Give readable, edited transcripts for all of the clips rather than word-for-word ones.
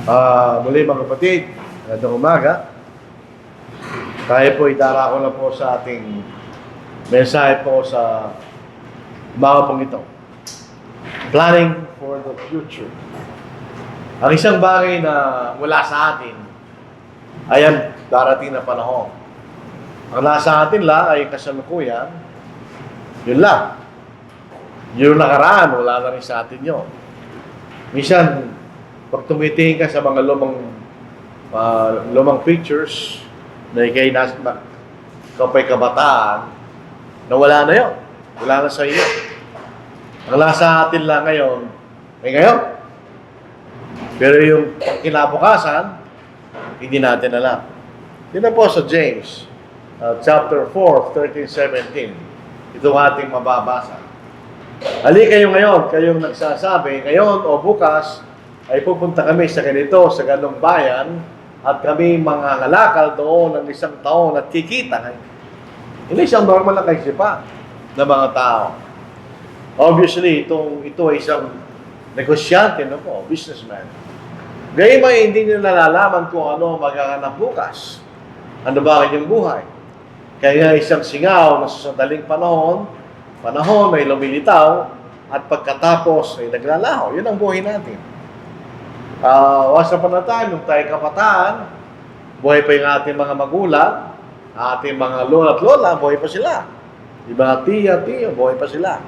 Muli mga kapatid, magandang umaga. Tayo po idarako na po sa ating mensahe po sa umaga pong ito. Planning for the future. Ang isang bagay na wala sa atin ay ang darating na panahon. Ang nasa atin lang ay kasalukuyan, yun lang. Yung nakaraan, wala na rin sa atin yun. Minsan, pag tumitingin ka sa mga lumang pictures na ikay kapay kabataan, na wala na yun. Wala na sa iyo. Ang nasa atin lang ngayon, ay ngayon. Pero yung kinabukasan, hindi natin alam. Yun na po sa James, chapter 4, 13-17. Ito ating mababasa. Hali kayo ngayon, kayong nagsasabi, ngayon o bukas, ay pupunta kami sa ganito, sa ganong bayan, at kami mga ngalakal doon ng isang taon at kikita. Hindi isang normal na kaisipan ng mga tao. Obviously, ito ay isang negosyante, no po, businessman. Gayun ay hindi nila nalalaman kung ano magaganap bukas. Ano ba kanyang buhay? Kaya isang singaw na sa sandaling panahon ay lumilitaw at pagkatapos ay naglalaho. Yun ang buhay natin. Once upon a time, nung tayo kabataan, buhay pa yung ating mga magulang, ating mga lola at lola, buhay pa sila. Yung mga tiya, buhay pa sila.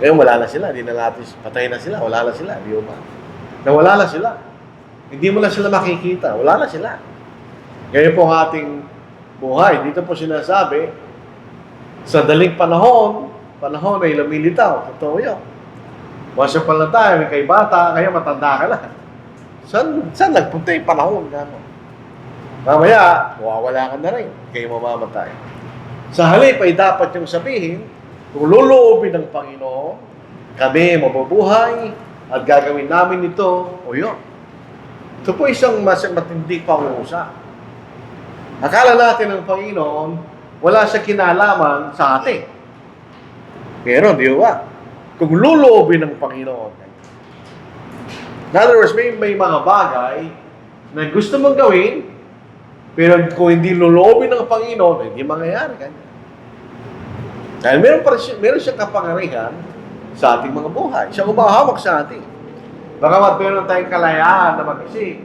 Ngayon wala na sila, hindi na natin, patay na sila, wala na sila, di ba? Nawala na sila. Hindi mo na sila makikita, wala na sila. Ngayon po ang ating buhay, dito po sinasabi, sa daling panahon ay lumilitaw. Totoo yun. Once upon a time, kay bata, kaya matanda ka na. Saan nagpunta yung panahon? Gano'n? Mamaya, mawawala ka na rin. Kayo mamamatay. Sa halip ay dapat yung sabihin, kung luluobin ng Panginoon, kami mabubuhay at gagawin namin ito, o yun. Ito po isang matindi pang-uusap. Akala natin ng Panginoon, wala siya kinalaman sa atin. Pero, di ba? Kung luluobin ng Panginoon. In other words, may mga bagay na gusto mong gawin, pero kung hindi luluobin ng Panginoon, hindi mangyayari. Dahil meron siyang kapangyarihan sa ating mga buhay. Siya umahawak sa atin. Baka meron tayong kalayaan na mag-isip,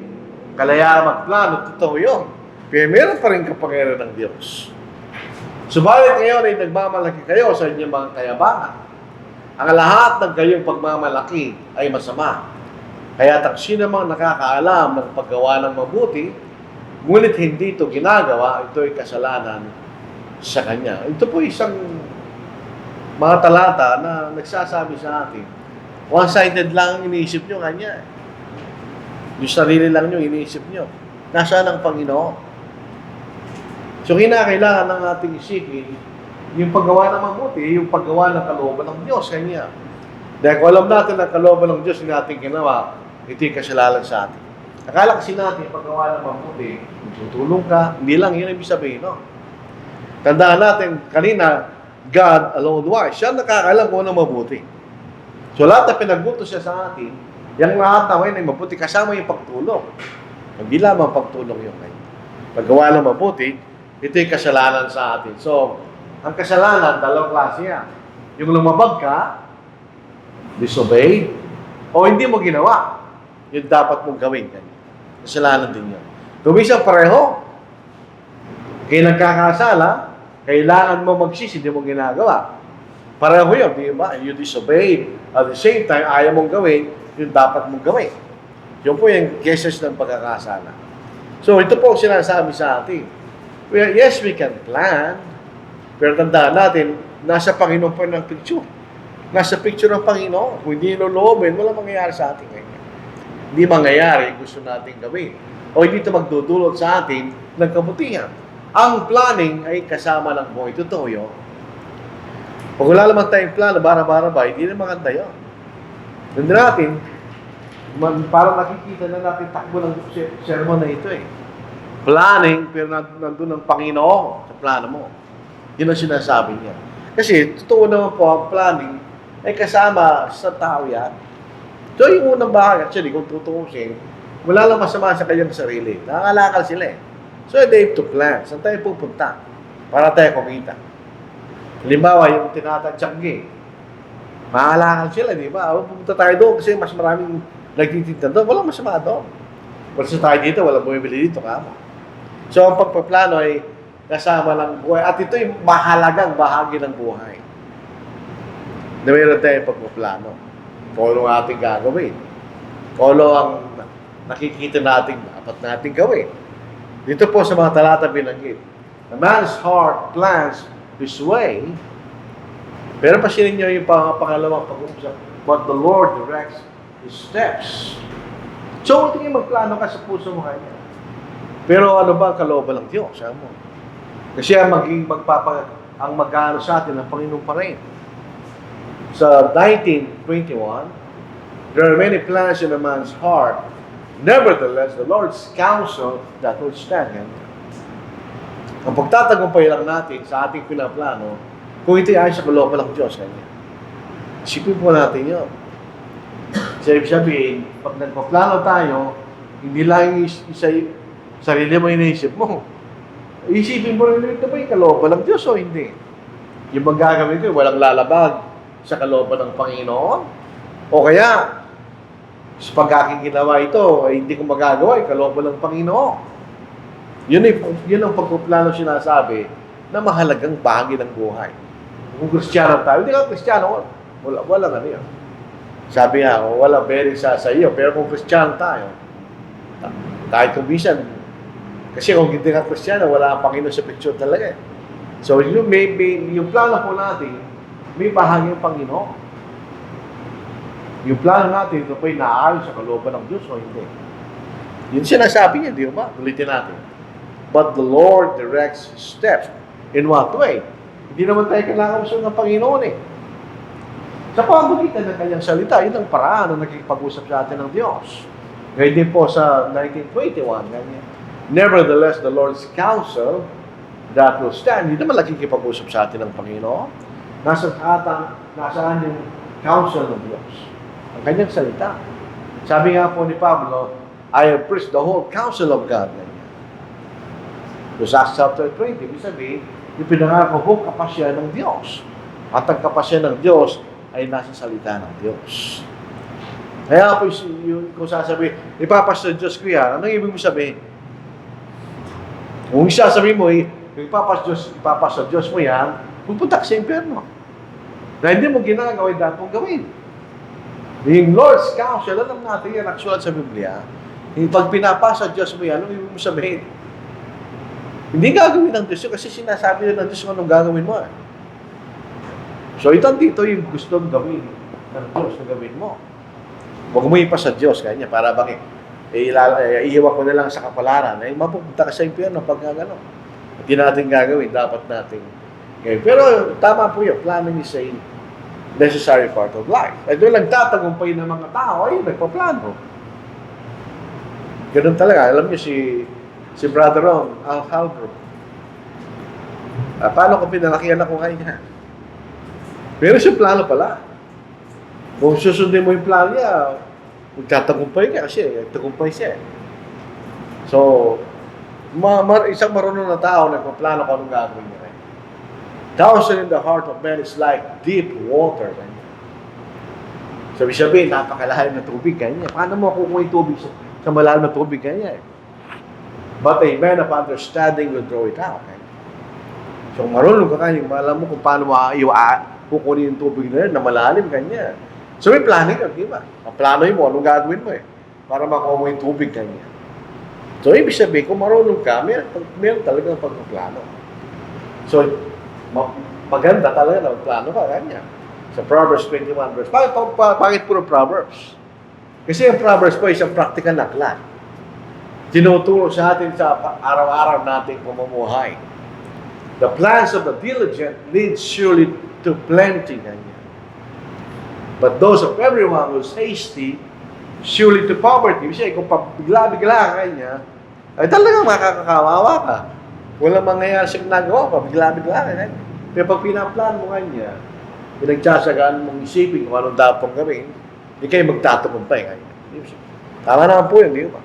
kalayaan magplano, totoo yun. Pero meron pa rin kapangyarihan ng Diyos. Subalit ngayon ay nagmamalaki kayo sa inyong mga kayabangan. Ang lahat ng kayong pagmamalaki ay masama. Kaya sino mang nakakaalam ng paggawa ng mabuti, ngunit hindi ito ginagawa, ito ay kasalanan sa Kanya. Ito po isang mga talata na nagsasabi sa atin, one-sided lang ang iniisip nyo Kanya. Yung sarili lang nyo iniisip nyo. Nasaan ang Panginoon? So, kinakailangan ng ating isipin, yung paggawa ng mabuti, yung paggawa ng kalooban ng Diyos, Kanya. Dahil kung alam natin ang kalooban ng Diyos na ating ginawa, ito yung kasalanan sa atin. Akala kasi natin, paggawa ng mabuti, tutulong ka, hindi lang yun ang ibig sabihin, no? Tandaan natin, kanina, God alone wise. Siya nakakaalam kung ano mabuti. So, lahat na pinagbuto siya sa atin, yung lahat na ay mabuti, kasama yung pagtulong. Hindi lamang pagtulong yung kanya. Paggawa ng mabuti, ito yung kasalanan sa atin. So, ang kasalanan, dalawang klase yan. Yung lumabag ka, disobey, o hindi mo ginawa, yung dapat mong gawin. Kasalanan din yun. Kumisang pareho, kaya nagkakasala, kailangan mo magsisi, hindi mo ginagawa. Pareho yun, di ba? You disobey. At the same time, ayaw mong gawin, yung dapat mong gawin. Yun po yung cases ng pagkakasala. So, ito po ang sinasabi sa atin. Well, yes, we can plan, pero tandaan natin, nasa Panginoon po ng picture. Nasa picture ng Panginoon. Kung hindi inuloobin, wala mangyayari sa atin ngayon. Hindi mangyayari gusto natin gawin. O hindi ito magdudulot sa atin ng kabutihan. Ang planning ay kasama ng buhay. Totoo yun. Pag wala naman tayong plano, bara-bara ba, hindi na maganda yun. Nandun natin, parang nakikita na natin takbo ng sermon na ito eh. Planning, pero nandun ang Panginoon sa plano mo. Yun ang sinasabi niya. Kasi, totoo naman po, ang planning ay kasama sa tao yan. So, yung unang bahagi, actually, kung tutuusin, Wala lang masama sa kanyang sarili. Nakakalakal sila eh. So they have to plan. Saan tayo pupunta? Para tayo kumita. Halimbawa, yung tinatadyak mahalakal sila, di ba? Pupunta tayo doon kasi mas maraming nagtitinda doon. Walang masama doon. Wala tayo dito, walang bumibili dito, kama. So, ang pagpaplano ay kasama ng buhay. At ito yung mahalagang bahagi ng buhay. Na mayroon tayong pagpaplano. Kung ano ang ating gagawin. Kung ano ang nakikita natin, dapat natin gawin. Dito po sa mga talata binanggit. A man's heart plans his way. Pero pasinin nyo yung pangalawang pag-uusap. But the Lord directs His steps. So, hindi magplano ka sa puso mo kanya. Pero ano ba ang kalooban ng Diyos? Sabi mo. Kasi ang mag-ano sa atin ng Panginoon pa rin. Sa 19:21, there are many plans in a man's heart. Nevertheless, the Lord's counsel that will stand. Ang pagtatagumpay lang natin sa ating pinaplano, kung ito ay sa kalooban ng Diyos, kanya. Isipin po natin yun. So, ibig sabihin, pag nagpaplano tayo, hindi lang isa sarili mo iniisip mo. Isipin mo rin ito ba yung kalooban ng Diyos o hindi? Yung magagawin ko, walang lalabag sa kalooban ng Panginoon? O kaya, sa pag-aking ginawa ito, ay hindi ko magagawa yung kalooban ng Panginoon. Yun ang pagpaplano sinasabi na mahalagang bahagi ng buhay. Kung Kristiyano tayo, hindi ka Kristiyano, wala nga niya. Sabi nga, wala bearing sa iyo. Pero kung Kristiyano tayo, kahit kung bisan, kasi kung hindi ka Kristiyano, wala ang Panginoon sa picture talaga. So, yung plano po natin, may bahagi ng Panginoon. Yung plano natin, ito po ay naaayon sa kalooban ng Diyos o hindi. Yun sinasabi niya, di ba? Ulitin natin. But the Lord directs steps. In what way? Hindi naman tayo kailangan ng Panginoon eh. Sa pamagitan ng kanyang salita, yun ang paraan na nakikipag-usap sa atin ng Diyos. Ngayon din po sa 19:21, ganyan. Nevertheless, the Lord's counsel that will stand. Hindi naman nakikipag-usap sa atin ng Panginoon. Nasaan yung counsel ng Diyos? Ang kanyang salita. Sabi nga po ni Pablo, I have preached the whole counsel of God. Sa Acts chapter 20, ibig sabihin, yung pinangako po, kapasya ng Diyos. At ang kapasya ng Diyos ay nasa salita ng Diyos. Kaya po kung sasabihin, ipapasya ng Diyos ko yan, anong ibig mo sabihin? Kung sasabihin mo, ipapasya Diyos mo yan, pupunta ka sa impyerno. Na hindi mo ginagawa, dapat mong gawin. Yung Lord's counsel, alam natin yan, actual sa Biblia. Pag pinapasa Diyos mo yan, anong ibig mo sabihin? Hindi gagawin ng Diyos yun kasi sinasabi ng Diyos kung anong gagawin mo. So, ito dito yung gustong gawin ng Diyos na gawin mo. Huwag mo ipasa Diyos, kanya, para bang iiwan ko na lang sa kapalaran. Mapupunta ka sa impyerno pag gano'n. Hindi natin gagawin, dapat natin gawin. Pero tama po yun, planning is a necessary part of life. At doon nagtatagumpay ng mga tao, ay nagpaplano. Ganun talaga. Alam niyo si Brother Ron Alhalbrook. Paano ko pinalakihan ako kanya? Pero siya plano pala. Kung susundin mo yung plano niya, magtatagumpay ka kasi tagumpay siya. So, isang marunong na tao nagpaplano kung anong gagawin niya. Counsel in the heart of man is like deep water. Sabi, napakalalim na tubig kanya. Paano mo kukuha yung tubig sa malalim na tubig kanya? But a man of understanding will draw it out. So, marunong ka kanya, alam mo kung paano kukunin yung tubig na yun na malalim kanya. So, may planning ka, di ba? Planoy mo, anong gagawin mo para makuha mo yung tubig kanya. So, ibig sabihin, kung marunong ka, meron talagang pagpaplano. So, maganda talaga na plano ka kanya. Sa Proverbs 21 verse. Bakit puro Proverbs? Kasi ang Proverbs po isang practical na aklat. Tinuturo sa atin sa araw-araw nating pamumuhay. The plans of the diligent lead surely to plenty. But those of everyone who is hasty, surely to poverty. Kasi kung bigla-bigla kanya, ay talagang makakakawawa ka. Walang mangyayari siyang nagawa pa, bigla-bigla kanya. Pero pag pinaplan mo kanya, pinagtsasagaan mong isipin kung anong dapat gawin, hindi kayo magtatagumpay kanya. Tama naman po yun, di ba?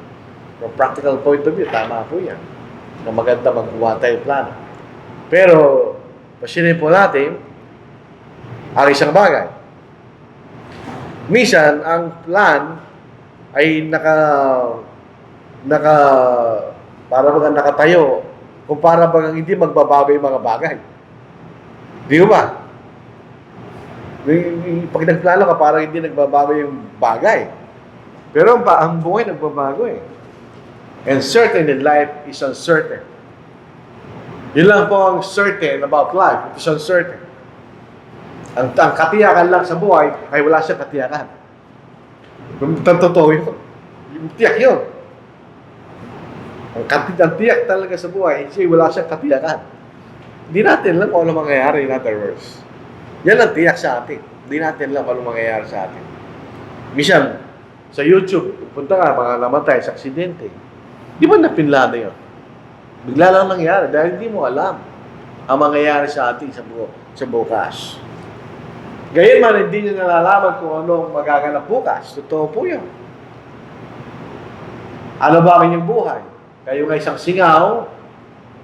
From practical point of view, tama po yan. Na maganda magkuha tayo plano. Pero, pasinin po natin ang isang bagay. Minsan, ang plan ay para bang nakatayo kung para bang hindi magbabago yung mga bagay. Di ba? Pag nagplano ka, parang hindi nagbabago yung bagay. Pero ang buhay nagbabago eh. And certain in life is uncertain. Yun lang po ang certain about life. It is uncertain. Ang katiyakan lang sa buhay ay wala siyang katiyakan. Totoo yun. Yung tiyak yun. Ang tiyak talaga sa buhay, kasi wala siyang katiyakan. Hindi natin alam kung ano mangyayari, in other words. Yan ang tiyak sa atin. Hindi natin alam kung ano mangyayari sa atin. Minsan, sa YouTube, punta ka, mga namatay sa aksidente. Di ba napinlano yun? Bigla lang nangyari dahil hindi mo alam ang mangyayari sa atin sa bukas. Gayon man, hindi nyo nalalaman kung ano magaganap bukas. Totoo po yun. Ano ba ang inyong buhay? Kayo nga isang singaw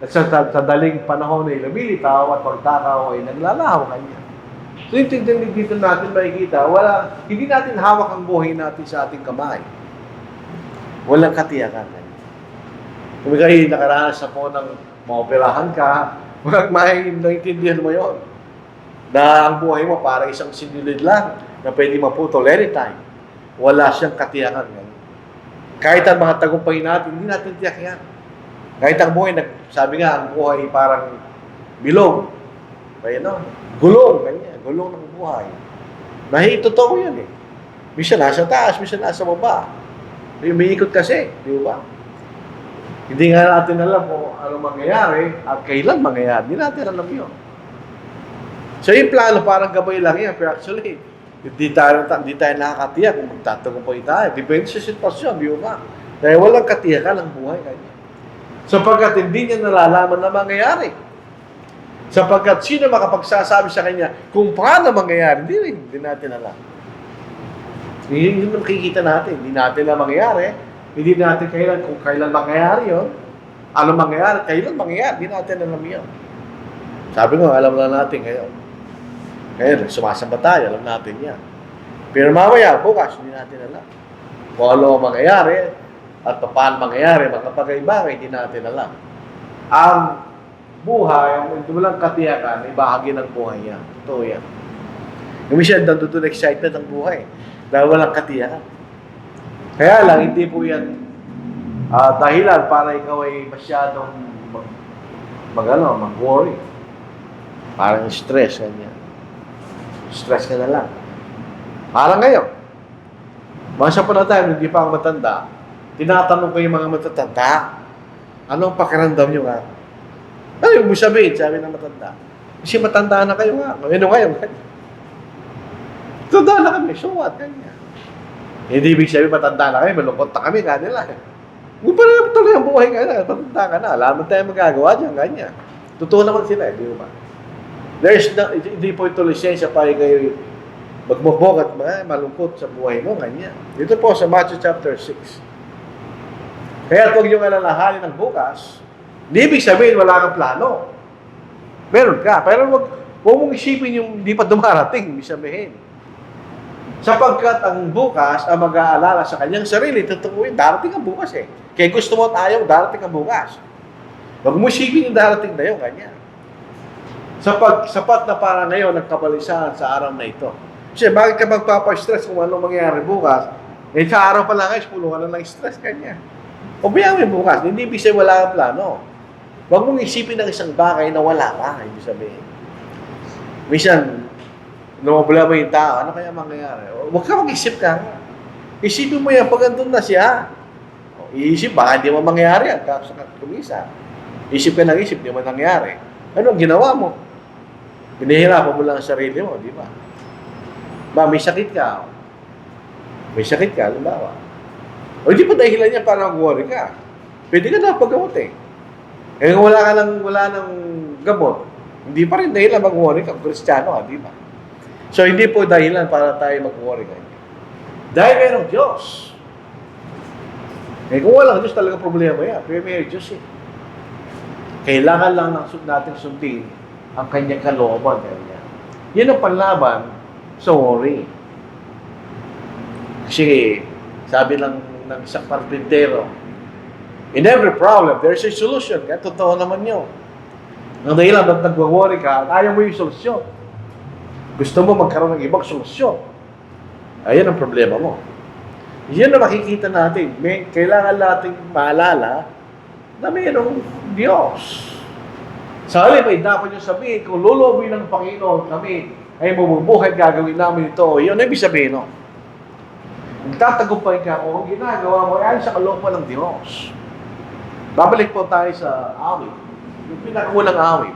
at sa daling panahon ay lumilitaw at pagtakaw ay naglalahaw kanya. So yung dito natin makikita, hindi natin hawak ang buhay natin sa ating kamay. Walang katiyakan. Kung kayo nakaranas po ng maoperahan ka, maintindihan mo yon. Na ang buhay mo para isang sinilid lang na pwede maputol anytime. Wala siyang katiyakan. Kahit ang mga tagumpay natin, hindi natin tiyak yan. Kahit ang buhay, sabi nga, ang buhay parang bilog. Kaya gulong, ganyan. Gulong ng buhay. Totoo yan eh. Minsan nasa taas, minsan nasa baba. Umiikot kasi, di ba? Hindi nga natin alam kung ano mangyayari at kailan mangyayari. Hindi natin alam yun. So yung plano parang gabay lang yan. Pero actually, hindi tayo nakakatiyak kung magtatagumpay tayo. Depende sa sitwasyon, di ba? Dahil walang katiyakan ang buhay kanya. Sapagkat hindi niya nalalaman na mangyayari. Sapagkat sino makapagsasabi sa kanya kung paano mangyayari, hindi natin alam. Hindi naman kikita natin. Hindi natin na mangyayari. Hindi natin kung kailan mangyayari yun. Ano mangyayari, kailan mangyayari, hindi natin alam yun. Sabi ko, alam na natin ngayon. Ngayon, sumasamba tayo, alam natin yan. Pero mamaya, bukas, hindi natin alam. Kung ano mangyayari, at paano mangyayari, mga bagay-bagay, hindi natin alam. Ang buhay, ang walang katiyakan, ay bahagi ng buhay yan. Totoo yan. Yung minsan, doon excited ang buhay. Dahil walang katiyakan. Kaya lang, hindi po yan dahilan para ikaw ay masyadong mag-worry. Parang stress, ganyan. Stress ka na lang. Parang ngayon, masa pa na tayo, hindi pa ako matanda, tinatanong ko yung mga matatanda, anong pakiramdam nyo nga? Ano yung sabihin, sabi ng matanda? Kasi matanda na kayo nga. Ano ngayon? Matanda na kami, so what? Ganyan. Hindi ibig sabihin, matanda na kami, malungkot na kami, kanila. Kung pa na tuloy ang buhay ka na, matanda ka na, alam mo tayo magagawa dyan, ganyan. Totoo naman sila, di ba? Hindi po ito lisensya para kayo magmubok at malungkot sa buhay mo, ganyan. Dito po sa Matthew chapter 6. Kaya huwag yung alalahanin ng bukas, hindi ibig sabihin wala kang plano. Meron ka, pero huwag mong isipin yung hindi pa dumarating, ibig sabihin. Sapagkat ang bukas ang mag-aalala sa kanyang sarili, totoo yun, darating ang bukas eh. Kaya gusto mo at ayaw, darating ang bukas. Huwag mo isipin yung darating na yun, ganyan. Sapat na para ngayon nagkabalisahan sa araw na ito. Kasi bakit ka magpapastress kung ano mangyayari bukas? Eh sa araw pa lang guys, pulo ka na ng stress kanya. Ubiyan mo bukas, hindi ibig sabihin wala kang plano. Huwag mong isipin ng isang bagay na wala ka, ibig sabihin. Minsan, namabula mo yung tao, ano kaya mangyayari? Huwag ka mag-isip ka. Isipin mo yan, pag andun na siya. Iisip, baka hindi mo mangyayari yan, kapag kumisa. Isip ka ng isip, hindi mo nangyari. Ano ang ginawa mo? Pinahirapan mo lang ang sarili mo, di ba? May sakit ka. May sakit ka, halimbawa. O hindi pa dahilan niya para mag-worry ka. Pwede ka na paggamot eh. Eh kung wala nang gamot, hindi pa rin dahilan mag-worry ka. Kristiyano ka, di ba? So hindi po dahilan para tayo mag-worry ka. Dahil mayroong Diyos. Eh kung walang Diyos, talaga problema yan. Pero may Diyos eh. Kailangan lang natin sundin ang kanyang kalooban. Yan ang panlaban sa worry. Kasi sabi ng isang karpintero, in every problem, there's a solution. Kaya totoo naman yun. Ang dahilan ba't nagwa-worry ka, ayaw mo yung solusyon. Gusto mo magkaroon ng ibang solusyon. Ayan ang problema mo. Yan ang makikita natin. Kailangan natin maalala na mayroong Diyos. Sa halip ay dapat nyo sabihin, kung lulobin ng Panginoon kami, ay mabubuhay gagawin namin ito. Yun ang ibig sabihin, no? Magtatagumpay ka kung ginagawa mo ay sa kalooban ng Diyos. Babalik po tayo sa awit. Yung pinakaunang awit.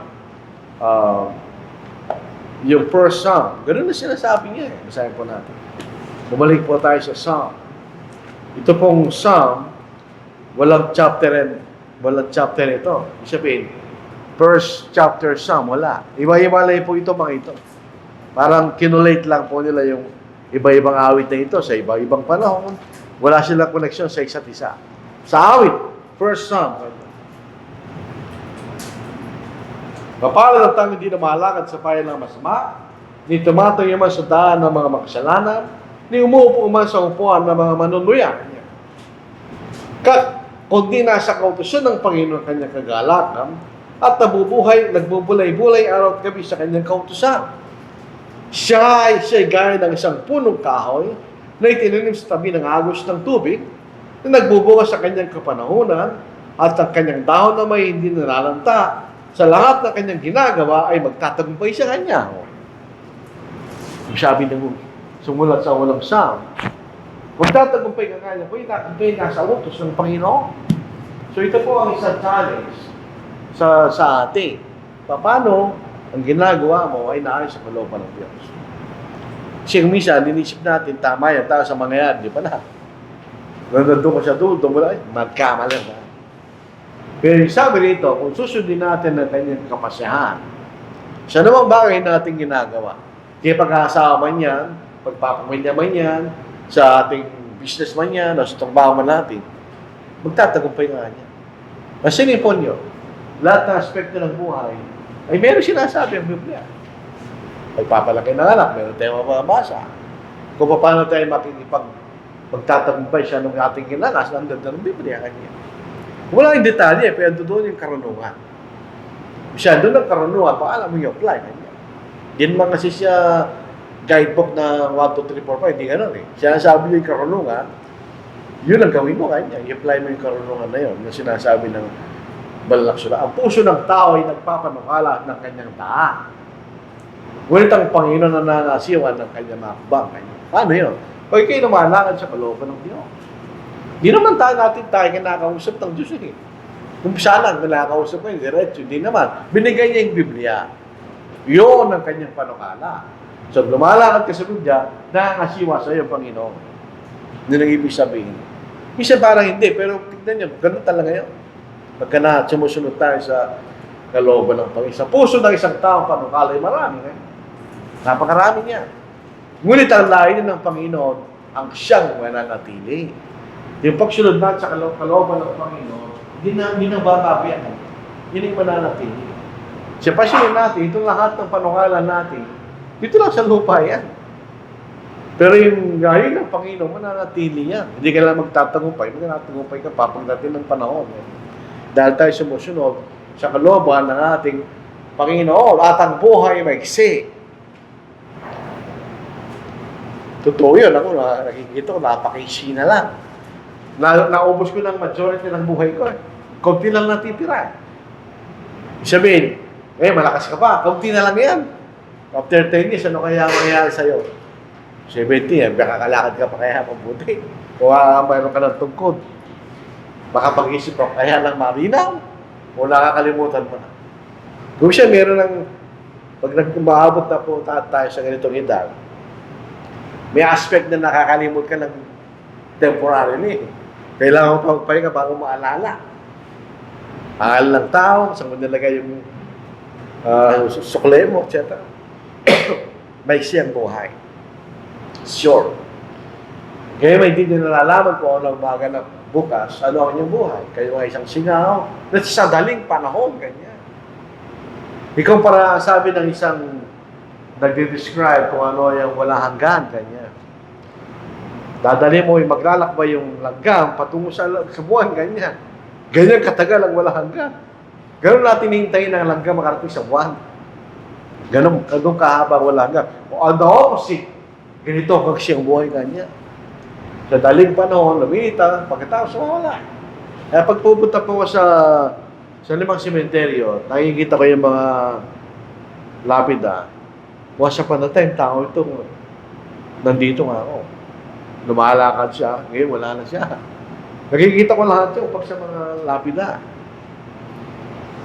Yung first Psalm. Ganun na sinasabi niya. Basahin po natin. Bumalik po tayo sa Psalm. Ito pong Psalm, walang chapter ito. Ibig sabihin, first chapter Psalm, wala. Iba-ibalay po ito mga ito. Parang kinulate lang po nila yung iba-ibang awit na ito sa iba-ibang panahon. Wala silang koneksyon sa isa't isa. Sa awit, first Psalm. Mapalad ang tao hindi na mahalakad sa payan ng masama, ni tumatay man sa daan ng mga makasalanan, ni umuupo man sa upuan ng mga manunuyan. Kundi nasa kautusan ng Panginoon kanyang kagalakan, at nagbubulay-bulay araw at gabi sa kanyang kautusan. Siya ay gaya ng isang punong kahoy na itinanim sa tabi ng agos ng tubig, na nagbubunga sa kanyang kapanahunan, at ang kanyang dahon na may hindi nalalanta, sa lahat ng kanyang ginagawa ay magtatagumpay sa kanya. Sabi ng sumulat sa walang Psalm, magtatagumpay ka kanya, kung itatagumpay nasa utos ng Panginoon. So ito po ang isang challenge sa atin. Paano ang ginagawa mo ay naayos sa kalooban ng Diyos. Kasi minsan, ninisip natin, tama yan, tayo sa mangyayari, di ba na? Nandun ko sa dulo, mula, magkamali na. Pero yung sabi rito, kung susundin natin ang kanyang kapasyahan, siya namang bagay natin ginagawa. Kaya pag-aasawa man yan, pagpapamilya man yan, sa ating business man yan, o sa trabaho man natin, magtatagumpay nga niya. Masinin po nyo, lahat ng aspekto ng buhay, ay meron sinasabi ang Biblia. Pagpapalaki ng anak, meron tayong mababasa. Kung paano tayo magtatagumpay siya ng ating kinalas, nandun na ng Biblia kanya. Wala yung detalye, pero doon yung karunungan. Siya, doon ang karunungan, alam mo yung apply. Din man kasi siya guidebook na 1, 2, 3, 4, 5, hindi gano'n eh. Siya sabi yung karunungan, yun ang gawin mo kanya. I-apply mo yung karunungan na yun, na sinasabi ng Balak Sula. Ang puso ng tao ay nagpapanukala ng kanyang daan. Ngunit ang Panginoon na nangasiwan ng kanyang makbang. Paano yun? Pag kayo lumalakad sa kalooban ng Diyos. Di naman natin kinakausap ng Diyos eh. Kung sana kinakausap ko yung diretso, hindi naman. Binigay niya yung Biblia. Yun ang kanyang panukala. So, lumalakad ka sa Biblia, nakakasiwa sa iyo, Panginoon. Hindi nang ibig sabihin. Minsan parang hindi, pero tignan niyo, ganun talaga yun. Pagka na sumusunod tayo sa kalooban ng Panginoon. Sa puso ng isang taong panukala ay marami. Napakarami niya. Ngunit ang lain ng Panginoon, ang siyang mananatili. Yung pagsunod natin sa kalooban ng Panginoon, hindi na bababayan. Yun yung mananatili. Sa pasunod natin, itong lahat ng panukalan natin, dito lang sa lupa yan. Pero yung gayon ng Panginoon, mananatili yan. Hindi ka lang magtatagumpay ka pa pagdating ng panahon. Dahil tayo sumusunod sa kalooban ng ating Panginoon at ang buhay maiksi. Totoo yun. Ako nakikita ko, napakaiksi na lang. Naubos ko ng majority ng buhay ko. Kunti lang natitira. Sabihin, malakas ka pa. Kunti na lang yan. After 10 years, ano kaya mangyayari sa'yo? 70, kakalakad ka pa kaya mabuti. Kung mayroon ka ng tungkod. Baka pag-isip ko, kaya lang marinaw. O nakakalimutan mo na. Kung siya meron ng, pag nagmaabot na po tayo sa ganitong edad, may aspect na nakakalimut ka ng temporarily. Kailangan mo pa magpahinga bago maalala. Mahal ng tao, saan mo nilagay yung sukle mo, etc. May siyang buhay. Sure. Kaya may hindi nalalaman kung ano ang maganap bukas, ano ang inyong buhay? Kayo ay isang singaw. At sa daling panahon, ganyan. Ikaw para sabi ng isang nagde-describe kung ano yung wala hanggan, ganyan. Dadali mo, maglalakbay yung langgam patungo sa buwan, ganyan. Ganyan katagal ang wala hanggan. Ganun natin hihintayin ng langgam makarating sa buwan. Ganun kahaba ang wala hanggan. O on the opposite, ganito kasi ang buhay, ganyan. Sa daling panahon, lumita, pagkatapos wala. Kaya pag pupunta po sa limang sementeryo, nakikita ko yung mga lapida. Once upon a time, tao ito, nandito nga ako. Lumalakad siya, ngayon wala na siya. Nakikita ko lahat yun pag sa mga lapida.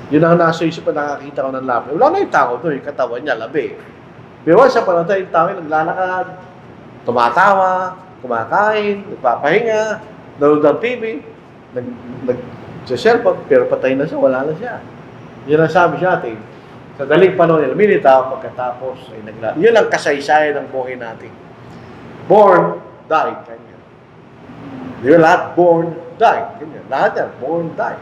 Yun ang nasa isip pa nakakita ko ng lapida. Wala na yung tao doon, yung katawan niya, labi. Pero once upon a time, yung tao yung naglalakad, tumatawa, kumakain, nagpapahinga, nanood ng TV, nag-cellphone, pero patay na siya, wala na siya. Yun ang sabi siya atin. Sa daling panahon nila, minita, pagkatapos ay naglalakad. Yun ang kasaysayan ng buhay natin. Born, died, kanya. Di ba lahat? Born, died, kanya. Lahat yan, born, died.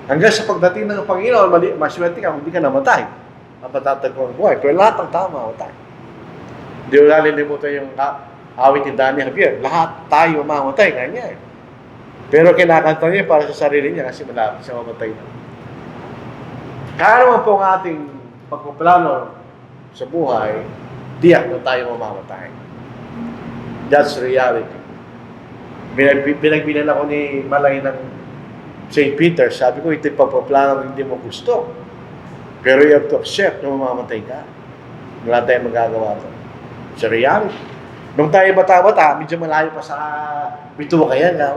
Hanggang sa pagdating ng Panginoon, maswerte ka kung hindi ka namatay. Ang patatag ko ang buhay. Pero lahat ng tao mamatay. Hindi ko lalilimutan yung awit ni Danny Javier. Lahat tayo mamatay, kanya. Pero kinakanta niya para sa sarili niya kasi malapit siya mamatay na. Kaya naman po ang ating pagpaplano sa buhay, tiyak na tayo mamamatay. That's reality. Pinagbilan ako ni Malay ng St. Peter, sabi ko, ito'y pagpaplano hindi mo gusto. Pero you have to accept na mamamatay ka. Wala tayong magagawa ito. Sa reality. Nung tayo bata-bata, medyo malayo pa sa bituwa kaya nga,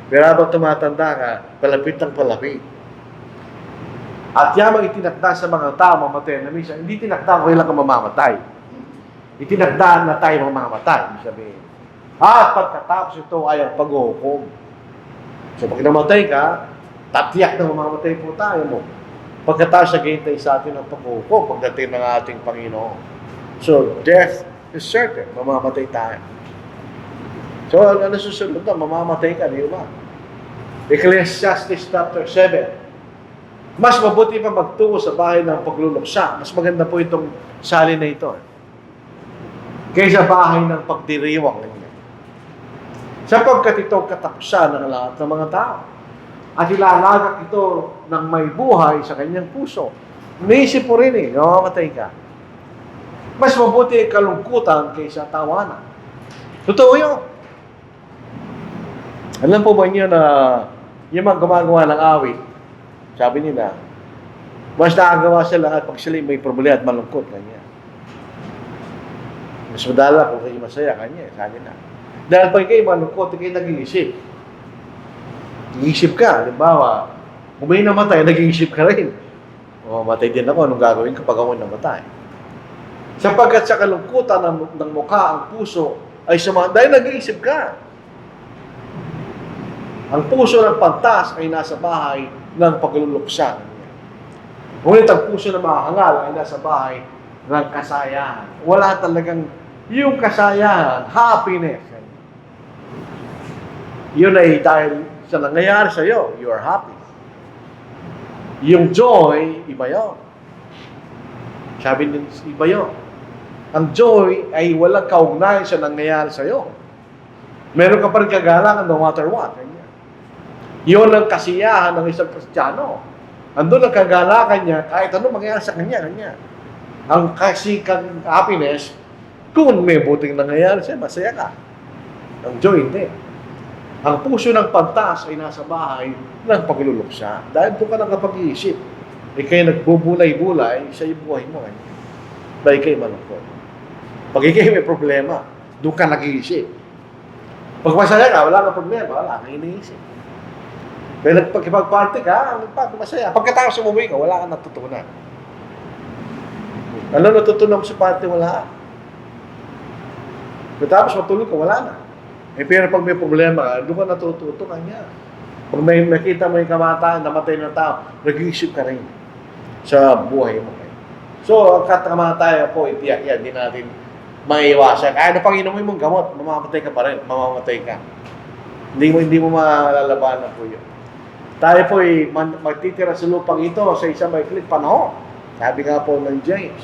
pero habang tumatanda ka, palapit ng palapit. At yamang itinakda sa mga tao mamatay na minsan, hindi tinakda kung kailan ka mamamatay. Itinakda na tayo mamamatay, sabihin. At pagkatapos ito ay ang paghuhukom. So pag namatay ka, tatiyak na mamamatay po tayo mo. Pagkatapos naghihintay sa atin ang paghuhukom pagdating ng ating Panginoon. So death is certain, mamamatay tayo. So ano susunod na, mamamatay ka, di ba? Ecclesiastes chapter 7. Mas mabuti pa magtungo sa bahay ng pagluluksa. Mas maganda po itong salin na ito. Kaysa bahay ng pagdiriwang. Sapagkat ito katapusan ng lahat ng mga tao. At ilalagak ito ng may buhay sa kanyang puso. Naisip mo rin namamatay ka. Mas mabuti kalungkutan kaysa tawanan. Totoo yun. Alam po ba niyo na yung mga gumagawa ng awit, sabi nila, mas nakagawa sila at pag sila may problema at malungkot, kanya. Mas madala kung kayo masaya, kanya, sabi na. Dahil pag kayo malungkot, kayo nag-iisip. Nag-iisip ka, halimbawa, kung may namatay, nag-iisip ka rin. O, matay din ako, anong gagawin kapag ako namatay? Sapagkat sa kalungkutan ng mukha, ang puso, ay dahil nag-iisip ka. Ang puso ng pantas ay nasa bahay ng pagluluksa. Ngunit ang puso ng mahangal ay nasa bahay ng kasayahan. Wala talagang yung kasayahan, happiness. Yun ay dahil sa nangyayari sa iyo, you are happy. Yung joy, iba yun. Sabi din, iba yun. Ang joy ay walang kaugnayan sa nangyayari sa iyo. Meron ka pa rin kagalangan no matter what. Yun ang kasiyahan ng isang Kristiyano. Andun ang kagalakan niya, kahit ano mangyayari sa kanya. Ang kasikang happiness, kung may buting nangyayari siya, masaya ka. Ang joy, hindi. Ang puso ng pagtaas ay nasa bahay ng pagluluksa. Dahil doon ka nakapag-iisip. Ika'y nagbubulay-bulay sa buhay mo. Dahil ika'y malungkot. Pag ika'y may problema, doon ka nag-iisip. Pag masaya ka, wala kang problema, wala kang iniisip. Pero pagkipag-party ka, masaya. Pagkatapos umuwi ka, wala kang natutunan. Ano natutunan mo sa party? Wala. Pagkatapos matulog ka, wala na. Pero pag may problema, doon ka natututo kanya. Pag may nakita mo yung kamatayan, namatay na tao, nag-iisip ka rin sa buhay mo. So, ang kamatayan po, itiyak yan, hindi natin maiiwasan. Kaya ano pang inumin mong gamot, mamamatay ka pa rin, mamamatay ka. Hindi mo malalabanan po yun. Tayo po ay magtitira sa lupang ito sa isang maikling panahon. Sabi nga po ng James.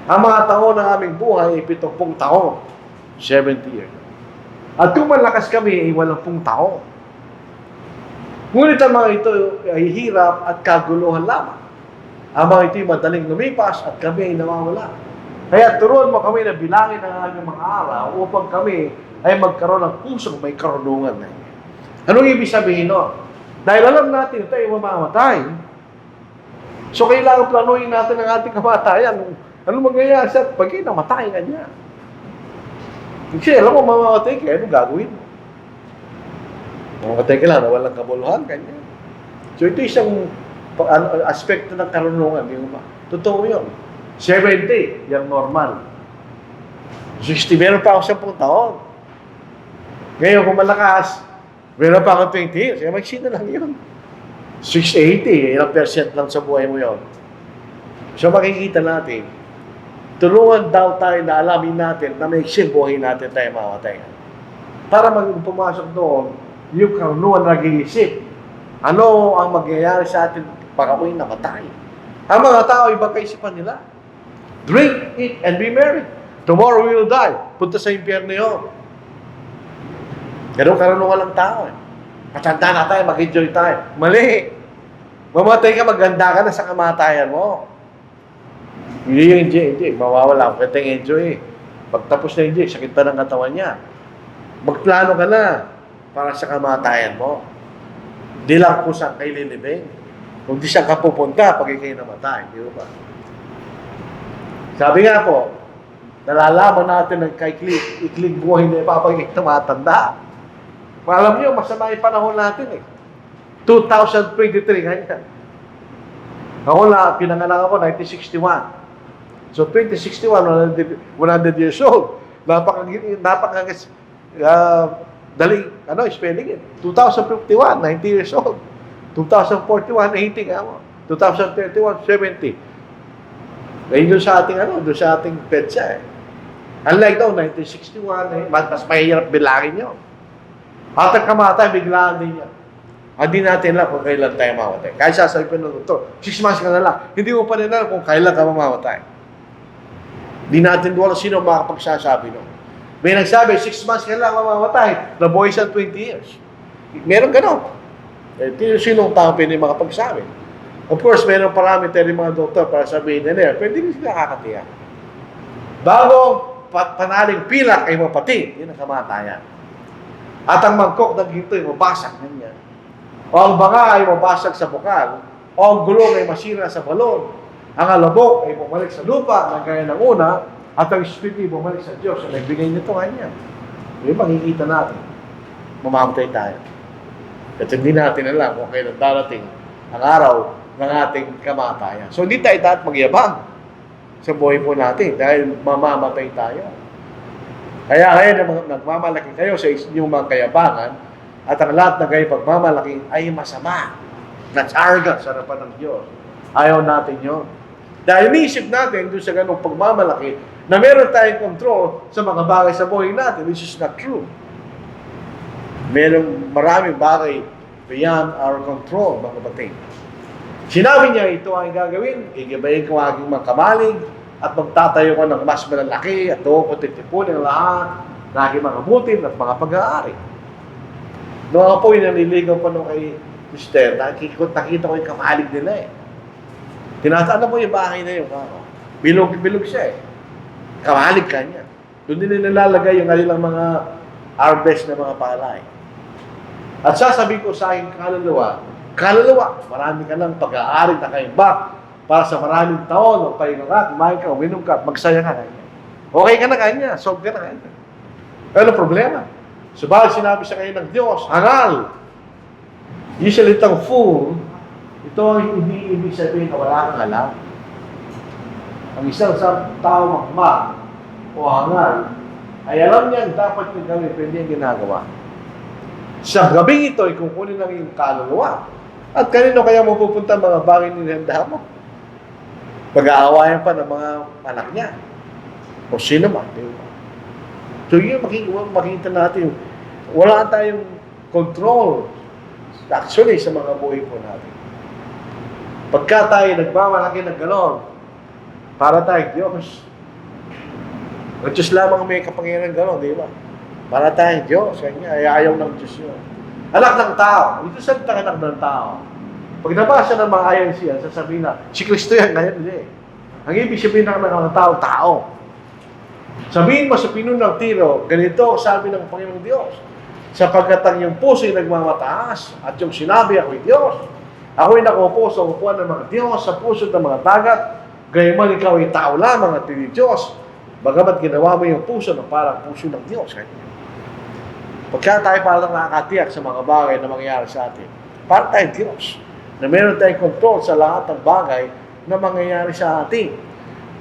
Ang mga taon ng aming buhay ay 70 taon. 70 years. At kung malakas kami ay 80 taon. Ngunit ang mga ito ay hirap at kaguluhan lamang. Ang mga ito ay madaling lumipas at kami ay nawawala. Kaya turuan mo kami na bilangin ang aming mga araw upang kami ay magkaroon ng pusong may karunungan na. Anong ibig sabihin nun? Dahil alam natin ito ay mamamatay. So kailangan planuhin natin ang ating kamatayan. Ano mangyayari sa pag namatay ka niya? Kasi alam mo mamamatay ka, ano gagawin mo? Mamamatay ka lang, walang kabuluhan ka niya. So ito isang aspekto ng karunungan. Totoo yun. 70, yung normal. 60, meron pa ako 10 taon. Ngayon, kung malakas, meron pa ako 20 years. Kaya magsina lang yun. 680, ilang percent lang sa buhay mo yun. So makikita natin, tulungan daw tayo na alamin natin na may buhay natin tayo mamatay. Para pumasok doon, yung karunungan na nag-iisip. Ano ang magyayari sa atin pag ako'y namatay? Ang mga tao, iba kaisipan nila. Drink, eat, and be merry. Tomorrow we will die. Punta sa impyerno yun. Ganun karunungan lang tao. Matanda na tayo, mag-enjoy tayo. Mali. Mamatay ka, maganda ka na sa kamatayan mo. Hindi yung enjoy. Mawawala ko kitang enjoy. Pagtapos na enjoy, sakit pa ng katawan niya. Magplano ka na para sa kamatayan mo. Di lang kung saan kayo lilibing. Kung di saan ka pupunta pag kayo namatay. Di ba? Sabi nga po, nalalaman natin ng ikling buhay na ipapagiging tumatanda. Alam niyo, masama yung panahon natin eh. 2023, ganyan. Ako na, pinanganak ako, 1961. So, 2061, 100 years old. Dali, spelling it. 2051, 90 years old. 2041, 80 nga mo. 2031, 70. Dahil doon sa ating, doon sa ating petsa eh. Unlike daw, 1961, mas mahirap bilangin yun. At ang kamatay, biglaan din yan. Hindi natin alam kung kailan tayo mamatay. Kahit sasabi pa ng doktor, 6 months ka na lang. Hindi mo pa rin alam kung kailan ka mamamatay. Hindi natin wala sino makapagsasabi nun. May nagsabi, 6 months ka lang mamamatay. Nabuhay siya 20 years. Meron gano'n. Sinong tao pwede makapagsabi? Of course, meron parameter yung mga doktor para sabihin nila, pwede rin sila kakatiyak. Bago panaling pilak ay mapatid, yun ang kamatayan. At ang mangkok ng ginto ay mabasag niya. O ang banga ay mabasag sa bukal. O ang gulong ay masira sa balon. Ang alabok ay bumalik sa lupa na gaya ng una. At ang espiritu ay bumalik sa Diyos na nagbigay nito kanya. Yung makikita natin, mamamatay tayo. At hindi natin alam kung kailan darating ang araw ng ating kamatayan. So hindi tayo dapat magyabang sa buhay po natin dahil mamamatay tayo. Kaya ngayon nagmamalaki kayo sa inyong mga kayabangan at ang lahat ng kayo pagmamalaki ay masama. That's arrogance sa harapan ng Diyos. Ayaw natin yun. Dahil iniisip natin doon sa ganung pagmamalaki na meron tayong control sa mga bagay sa buhay natin, which is not true. Meron maraming bagay beyond our control, mga kapatid. Sinabi niya, ito ang gagawin, igibayin ko aking mga kamalig, at magtatayo ko ng mas malalaki, at doon ko titipunin ang lahat ng aking mga butin at mga pag-aari. Noong ako po'y naliligaw pa nung kay Sister, nakita ko yung kamalig nila eh. Tinataan mo yung bahay na yun. Bilog siya eh. Kamalig ka niya. Doon din nilalagay yung kanilang mga harvest na mga palay. At sasabihin ko sa aking kaluluwa, marami ka ng pag-aari na kaimbak para sa maraming taon, magpahinga ka, kumain ka, uminom ka, at magsaya ka kanya. Okay ka na kanya, solve ka na kanya. Ano problema? Subalit sinabi sa kayo ng Diyos, hangal! Yung salitang fool, ito ang hindi ibig sabihin na wala kang alam. Ang isang tao magma o hangal, ay alam niya dapat yung gawin, pwede yung ginagawa. Sa gabing ito, ikukunin lang yung kaluluwa. At kanino kaya mo pupunta mga bagay nilihanda mo? Pag-aawayan pa ng mga anak niya. O sino man. So yun, makikita natin, wala tayong control actually sa mga buhay po natin. Pagka tayo nagmamalaki ng ganon, para tayo Diyos. Ang Diyos lamang may kapangyarihan ng ganon, di ba? Para tayo Diyos. Kanya, ayaw ng Diyos yun. Anak ng tao. Ito salita anak ng tao. Pag nabasa ng mga ayan siya, sasabihin na, si Kristo yan, ngayon hindi. Ang ibig sabihin ng anak ng tao, tao. Sabihin mo sa pinunang Tiro, ganito sabi ng Panginoong Diyos, sapagkat ang iyong puso ay nagmamataas at yung sinabi ako'y Diyos. Ako'y nakupo sa upuan ng mga Diyos sa puso ng mga dagat, gayaman ikaw ay tao lamang at hindi Diyos, bagamat ginawa mo yung puso na parang puso ng Diyos. Pagka tayo parang nakakatiyak sa mga bagay na mangyayari sa atin, parang tayo Diyos, na meron tayong control sa lahat ng bagay na mangyayari sa atin.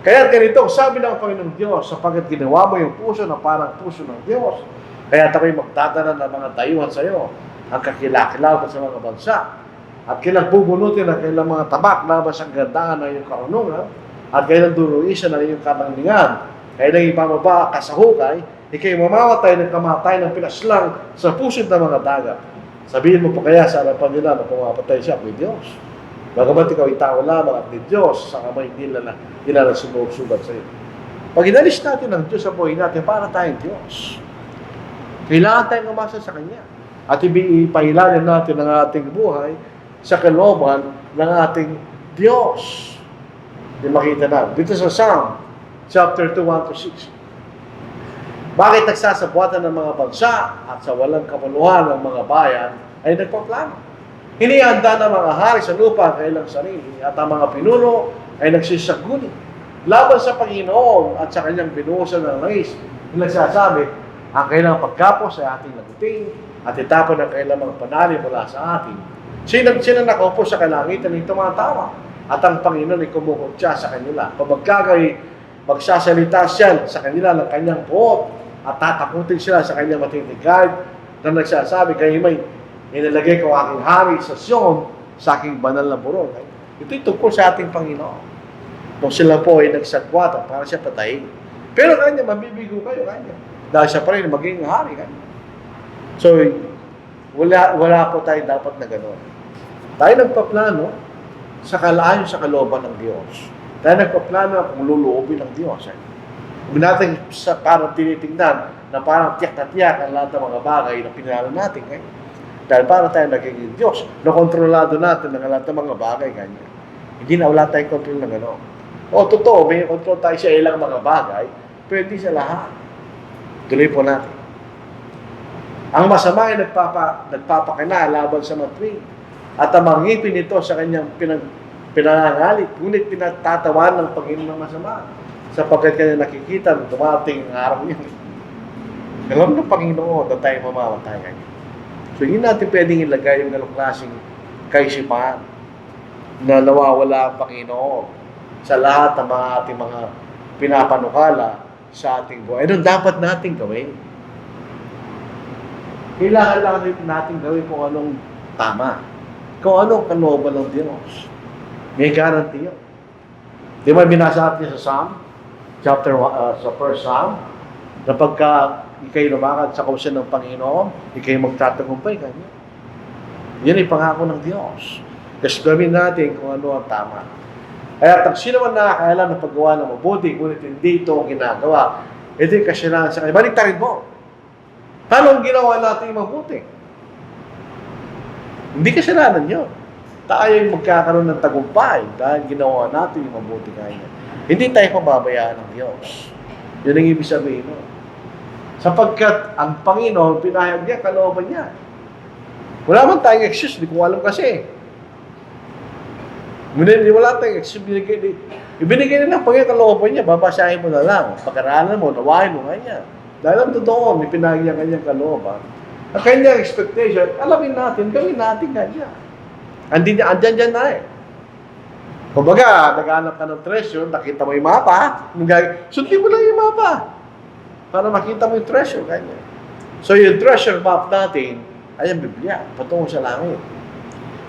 Kaya ganito, sabi ng Panginoong Diyos, sapagkat ginawa mo yung puso na parang puso ng Diyos, kaya ako'y magdadala ng mga dayuhan sa iyo, ang kakilakilaw sa mga bansa, at kailang bubunutin ang kailang mga tabak labas ang gandahan ng iyong karunungan, at kailang duruisan ang iyong kananglingan, kailang ipamaba ka sa hukay, ikay mamamatay ng kamatay ng pinaslang sa puso ng mga dagat. Sabihin mo pa kaya sa harapan nila na pumapatay siya, may Diyos. Bagamat ikaw ay tao lamang at ni Diyos, sa kamay nila na sumusugat sa iyo. Pag inalis natin ang Diyos sa buhay natin, para tayong Diyos. Kailangan tayong umasa sa Kanya. At ipahilalim natin ang ating buhay sa kalooban ng ating Diyos. Di makita na. Dito sa Psalm, chapter 2, 1-6. Bakit nagsasabuatan ng mga bansa at sa walang kapuluhan ng mga bayan ay nagpaplano? Hinihanda ng mga hari sa lupa ang kailang sarili at ang mga pinuno ay nagsisaguni laban sa Panginoon at sa kanyang binuhusan ng langis. Nagsasabi, ang kailang pagkapos ay ating lagutin at itapon ang kailang mga panali mula sa atin. Sino nakaupo sa kalangitan ng tumatawa at ang Panginoon ay kumukutya sa kanila. Pabagkagay magsasalita siya sa kanila ng kanyang puot at tatakutin sila sa kanyang matitigay na nagsasabi, kayo may inilagay ko aking hari sa Sion sa aking banal na burol. Ito'y tungkol sa ating Panginoon. Kung sila po ay nagsagwatan para siya patayin. Pero kanya, mabibigo kayo kanya. Dahil siya pa rin maging hari kanya. So, wala po tayo dapat na gano'n. Tayo nagpaplano sa kalayo sa kalooban ng Diyos. Tayo nagpaplano kung luluobin ng Diyos. Huwag natin parang tinitingnan na parang tiyak na tiyak ang lahat ng mga bagay na pinala natin. Dahil para tayo naging Diyos, nakontrolado natin ang lahat ng mga bagay. Ganyan. Hindi na wala tayong control na gano'n. O totoo, may control tayo sa ilang mga bagay, pero hindi sa lahat. Tuloy po natin. Ang masama ay nagpapakina laban sa matwi. At ang mga ngipin nito sa kanyang pinangangalit, ngunit pinatatawan ng Panginoon ng masama. Sapagkat kanya nakikita na dumating ang araw niya. Alam ng Panginoon na tayo mamamatay. So hindi natin pwedeng ilagay yung ganong klaseng kaisipan na nawawala ang Panginoon sa lahat ng mga ating mga pinapanukala sa ating buhay. Ano dapat natin gawin? Kailangan lang natin gawin kung anong tama. Kung anong kalooban ng Diyos. May guarantee yun. Di ba binasa natin sa Psalm? Sa first Psalm? Na pagka ikay lumakad sa kausan ng Panginoon, ikay magtatagumpay kanya. Yan ay pangako ng Diyos. Kasi gawin natin kung ano ang tama. Kaya pag sino man nakakaalam ng paggawa ng mabuti, ngunit hindi ito ang ginagawa, ito yung kasalanan sa kanya. Baliktarin mo. Paano ang ginawa natin yung mabuti? Hindi kasalanan yun. Tayo yung magkakaroon ng tagumpay dahil ginawa natin yung mabuti kanya. Hindi tayo pababayaan ng Diyos. Yun ang ibig sabihin mo. Sapagkat ang Panginoon, pinahayag niya, kalooban niya. Wala man tayong excuse, di ko alam kasi. Wala tayong excuse, ibinigay na ng Panginoon kalooban niya, babasahin mo na lang, pag-aralan mo, nawahin mo nga niya. Dahil ang totoo, may pinahayag niya kanyang kalooban. Ang kanyang expectation, alamin natin, gawin natin kanya. Andyan na eh. Kumbaga, naghanap ka ng treasure, nakita mo yung mapa, sundin mo lang yung mapa para makita mo yung treasure kanya. So yung treasure map natin ay ang Biblia, patungo sa langit.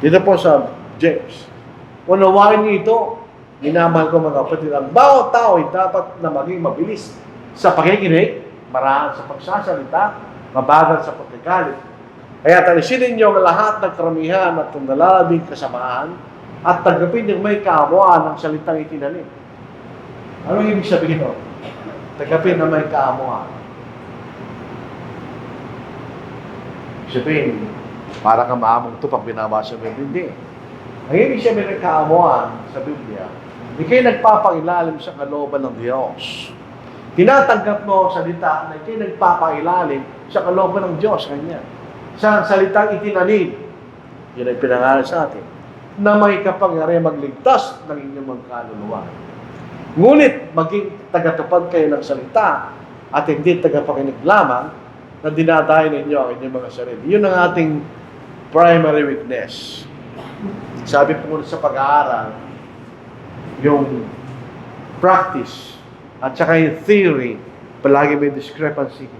Dito po sa James. Unawain niyo ito, minamahal ko mga kapatid, ang bawat tao ay dapat na maging mabilis sa pakikinig, maraan sa pagsasalita, mabagal sa pagkagalit, Kaya talisin ninyo ang lahat ng karamihan at ng nalalabing kasamaan at tanggapin yung may kaamuan ng salitang itinanim. Ano ibig sabihin nun? Tanggapin na may kaamuan. Sabihin, para kang maamong ito pag binabasa mo yung hindi. Ang ibig sabihin ng kaamuan sa Biblia, hindi kayo nagpapailalim sa kalooban ng Diyos. Tinatanggap mo ang salita na kayo nagpapailalim sa kalooban ng Diyos. Kanya. Sa salitang itinanim, yun ay pinangalan sa atin, na may kapangyarihan magligtas ng inyong mga kaluluwa. Ngunit, maging tagatupad kayo ng salita at hindi tagapakinig lamang na dinadayo ninyo ang inyong mga sarili. Yun ang ating primary weakness. Sabi po muna sa pag-aaral, yung practice at saka yung theory, palagi may discrepancy.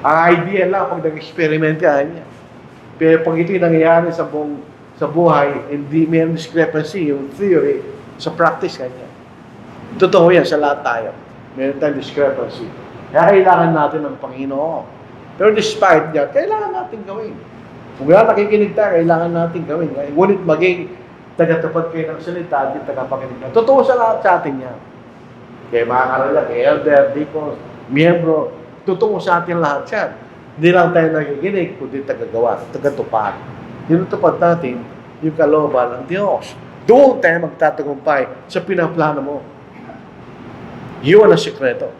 Ang idea lang pag nag-experiment ka niya. Pero pag ito'y nangyayari sa buhay, hindi may discrepancy yung theory sa practice kanya. Totoo yan sa lahat tayo. Meron tayong discrepancy. Kaya kailangan natin ng Panginoon. Pero despite that, kailangan natin gawin. Kung wala nakikinig tayo, kailangan natin gawin. Ngunit maging tagatupad kayo ng salita, hindi tagapakinig na. Totoo sa lahat sa atin yan. Kaya mga karalag, elder, deacons, miyembro, totoo sa atin lahat yan. Hindi lang tayo nakikinig, kundi tagagawa, tagatupad. Tinutupad natin yung kalooban ng Diyos. Doon tayo magtatagumpay sa pinaplano mo. Yun ang sikreto.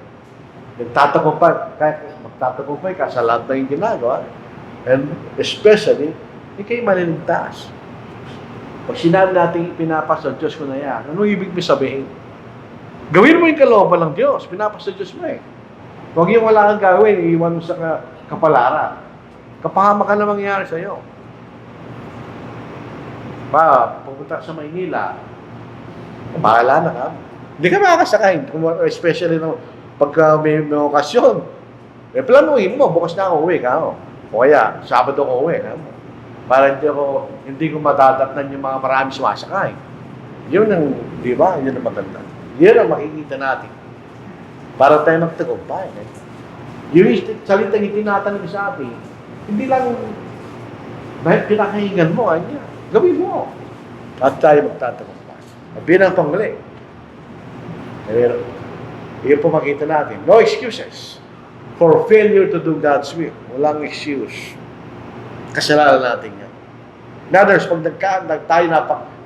Magtatagumpay ka sa lahat ng ginagawa. And especially, hindi kayo maliligtas. Pag sinabi natin pinapasa Diyos ko na yan, ano ibig sabihin? Gawin mo yung kalooban ng Diyos. Pinapasa Diyos mo eh. Huwag yung wala kang gawin, iiwan mo sa kapalaran. Kapahama ka na mangyari sa iyo. Pupunta sa Maynila, bahala na ka. Hindi ka makakasakay. Especially pagka may okasyon. Planuhin mo, bukas na ako uwi ka. O kaya, Sabado ko uwi ka. Para hindi ko madadatnan yung mga marami sumasakay. Yun ang, di ba? Yun ang maganda. Yun ang makikita natin. Para tayo magtagumpay. Yung salitang itinatanim sa atin, hindi lang dahil pinakahingan mo, gawin mo. At tayo magtatagumpay. At bilang panghuli, yun po makita natin. No excuses for failure to do God's will. Walang excuse. Kasalanan natin yan. In others, pag tayo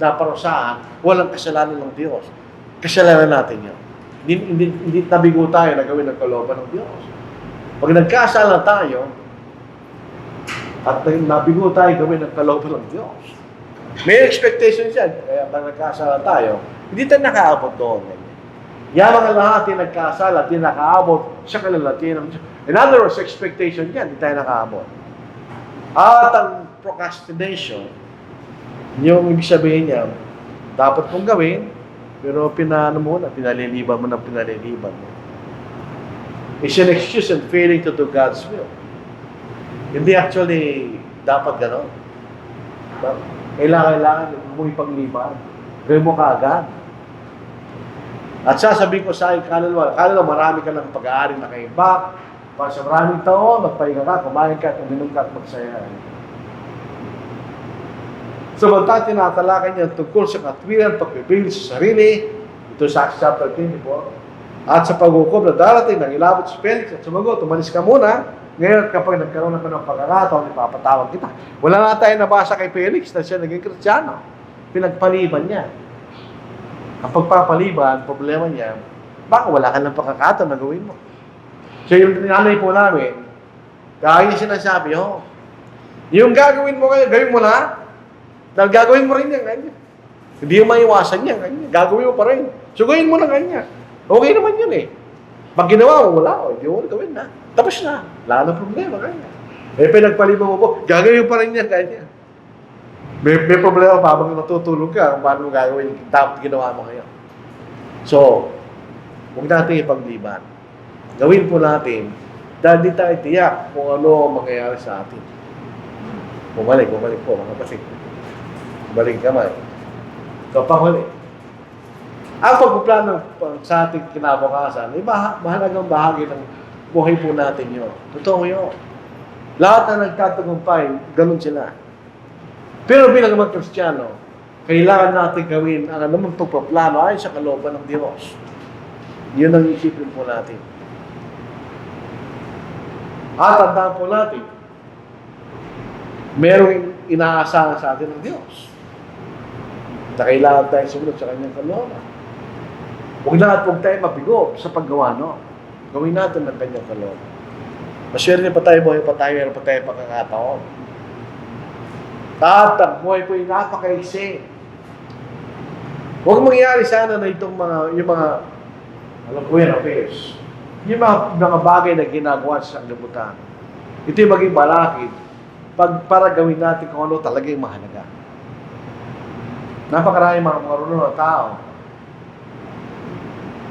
naparusahan, walang kasalanan ng Diyos. Kasalanan natin yan. Hindi nabigo tayo na gawin ang kalooban ng Diyos. Pag nagkasala tayo, at nabigo tayo gawin ang kalooban ng Diyos, may expectations yan. Kaya pag nagkasala tayo, hindi tayo nakaabot doon. Yan mga lahat yung nagkasala at yung nakaabot sa kalalatian ng Diyos. In other words, expectation yan, hindi tayo nakaabot. At ang procrastination, yung ibig sabihin niya, dapat mong gawin, pero pinaliliban mo. It's an excuse and failing to do God's will. Hindi actually dapat gano'n. Kailangan mo ipagliban. Gawin mo kaagad. At sasabihin ko sa akin, kaluluwa, marami ka ng pag-aari na kaiba. Para sa maraming taon, magpahinga ka, kumain ka, uminom ka at magsaya. Samantalang tinatalakay niya tungkol sa katwiran, pagpipili sa sarili, ito sa Acts chapter 24, at sa paghukom na darating ng ilabot si Felix at sumagot, umalis ka muna, ngayon kapag nagkaroon ako ng pagkakataon, ipapatawag kita. Wala na tayo nabasa kay Felix na siya naging Kristiyano. Pinagpaliban niya. Kapag papaliban, problema niya, baka wala ka ng pagkakataon na gawin mo. So yung nanay po namin, kaya niya sinasabi, yung gagawin mo kayo, gawin mo na. Dahil gagawin mo rin yan, ganyan. Hindi yung maiwasan yan, ganyan. Gagawin mo pa rin. So gawin mo na ganyan. Okay naman yun eh. Pag ginawa mo, wala. Hindi mo gawin na. Tapos na. Wala na problema, ganyan. Pinagpaliban mo po, gagawin pa rin yan, ganyan. May problema pa habang natutulog ka kung paano mo gagawin yung dapat ginawa mo ngayon. So, huwag natin ipagliban. Gawin po natin dahil di tayo tiyak kung ano ang mangyayari sa atin. Bumalik po mga kapatid. Balik kamay. Kapahuli. Ang pagpaplano sa ating kinabukasan ay mahalagang bahagi ng buhay po natin yun. Totoo yun. Lahat na nagtatagumpay, ganun sila. Pero bilang mga Kristiyano, kailangan natin gawin ang anumang pagpaplano ay sa kalooban ng Diyos. Yun ang isipin po natin. At tandaan po natin, merong inaasahan sa atin ng Diyos na kailangan tayo sumunod sa kanyang kalooban. Huwag tayo mabigo sa paggawa, no? Gawin natin ang kanyang kalooban. Maswerte pa tayo, buhay pa tayo, meron pa tayo pagkakataon. At ang buhay po ay napakaiksi. Huwag mangyari sana na yung mga, alam ko yan, affairs. Yung mga bagay na ginagawa sa sanglibutan. Ito yung maging balakid para gawin natin kung ano talaga yung mahalaga. Napakaraming mga marunong na tao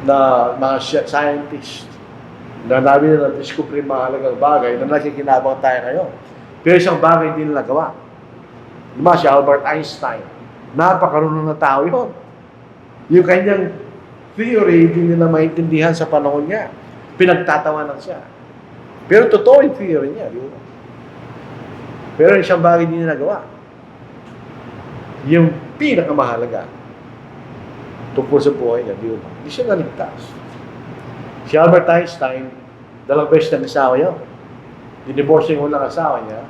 na mga scientist na nabi na na-discover yung mahalagang bagay na nakikinabang tayo ngayon. Pero isang bagay hindi nila gawa. Diba, si Albert Einstein, napakarunong na tao yun. Yung kanyang theory, hindi nila maintindihan sa panahon niya. Pinagtatawanan siya. Pero totoo yung theory niya. Di ba? Pero isang bagay hindi nila gawa. Yung pinakamahalaga tungkol sa buhay niya, di ba? Hindi siya naligtas. Si Albert Einstein, 2 beses na asawa niya. Dinivorce yung unang asawa niya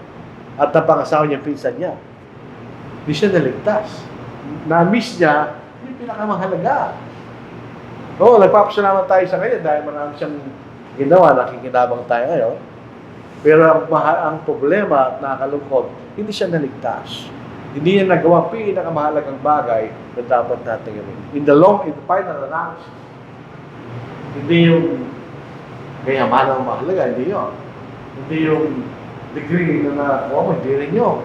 at ang pang-asawa niya, pinsan niya. Hindi siya naligtas. Na-miss niya yung pinakamahalaga. Oo, nagpapasalamat tayo sa kanya dahil marami siyang ginawa, nakikinabang tayo ngayon. Pero ang problema at nakakalungkot, hindi siya naligtas. Hindi niya nagawa pinakamahalagang bagay na dapat natin gawin. In the final analysis, hindi yung kayamanan ang mahalaga, hindi yun. Hindi yung degree na hindi rin yun.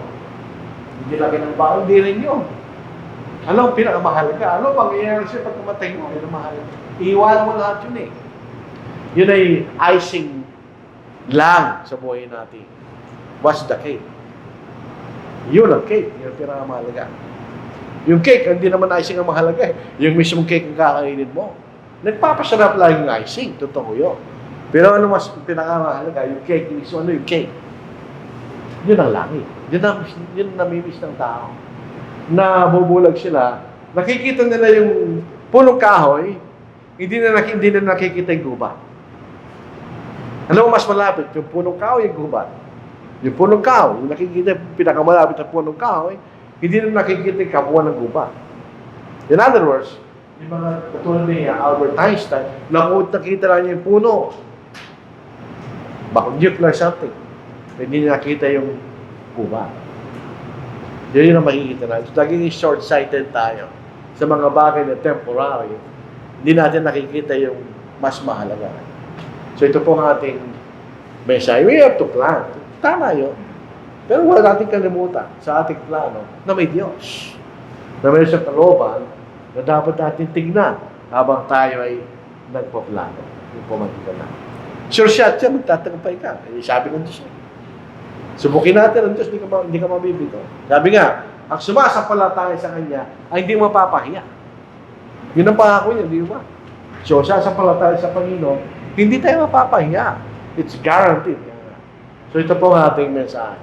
Hindi laki ng baon, hindi rin yun. Ano ang pinakamahalaga? Ano mangyayari siya pag kumatay mo? Yun ang mahalaga. Iiwanan mo lahat yun eh. Yun ay icing lang sa buhay natin. What's the cake? Yun ang cake. Yun ang pinakamahalaga. Yung cake, hindi naman icing ang mahalaga eh. Yung mismong cake ang kakainin mo. Nagpapasarap lang yung icing. Totoo yun. Pero ano mas pinakamahalaga? Yung cake. So ano yung cake? Yun ang langit. Yun ang namimiss ng tao. Na bubulag sila, nakikita nila yung punong kahoy, hindi na nakikita yung gubat. Ano mas malapit? Yung punong kahoy, yung gubat. Yung punong kahoy, yung nakikita, pinakamalapit ang punong kahoy, hindi na nakikita yung kabuuan ng gubat. In other words, yung mga katulad ni Albert Einstein, nakita lang niya yung puno. Baka nuclear something. Hindi na nakita yung gubat. Yun ang makikita natin. Laging short-sighted tayo sa mga bagay na temporary. Hindi natin nakikita yung mas mahalaga. So ito po ang ating message. We have to plan. Tama yun. Pero wala natin kalimutan sa ating plano na may Diyos. Na may isang kalooban na dapat natin tignan habang tayo ay nagpaplano. Yung pumantika na. Sure shot siya, magtatagumpay ka. Sabi ng Diyos. Subukin natin ang Diyos, hindi ka mabibito. Sabi nga, ang sumasampalataya sa Kanya ay hindi mapapahiya. Yun ang pangako niya, di ba? So, sasampalataya sa Panginoon, hindi tayo mapapahiya. It's guaranteed. So, ito po ang ating mensahe.